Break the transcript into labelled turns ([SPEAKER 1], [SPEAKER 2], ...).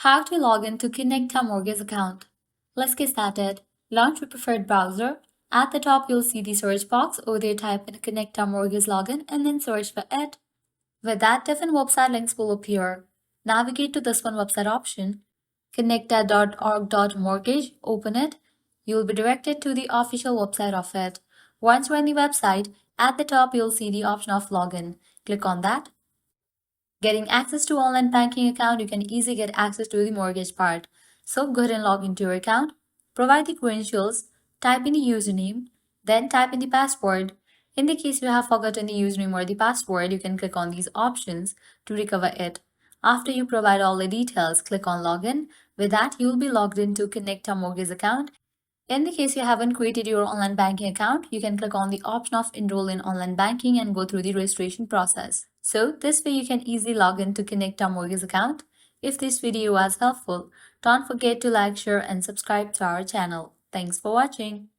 [SPEAKER 1] How to log into Kinecta Mortgage Account. Let's get started. Launch your preferred browser. At the top, you'll see the search box. Over there, type in Kinecta Mortgage Login and then search for it. With that, different website links will appear. Navigate to this one website option, kinecta.org.mortgage. Open it. You will be directed to the official website of it. Once you're in the website, at the top, you'll see the option of login. Click on that. Getting access to online banking account, you can easily get access to the mortgage part. So go ahead and log into your account, provide the credentials, type in the username, then type in the password. In the case you have forgotten the username or the password, you can click on these options to recover it. After you provide all the details, click on login. With that, you will be logged into Kinecta Mortgage Account. In the case you haven't created your online banking account, you can click on the option of enroll in online banking and go through the registration process. So this way you can easily log into Kinecta Mortgage Account. If this video was helpful, don't forget to like, share and subscribe to our channel. Thanks for watching.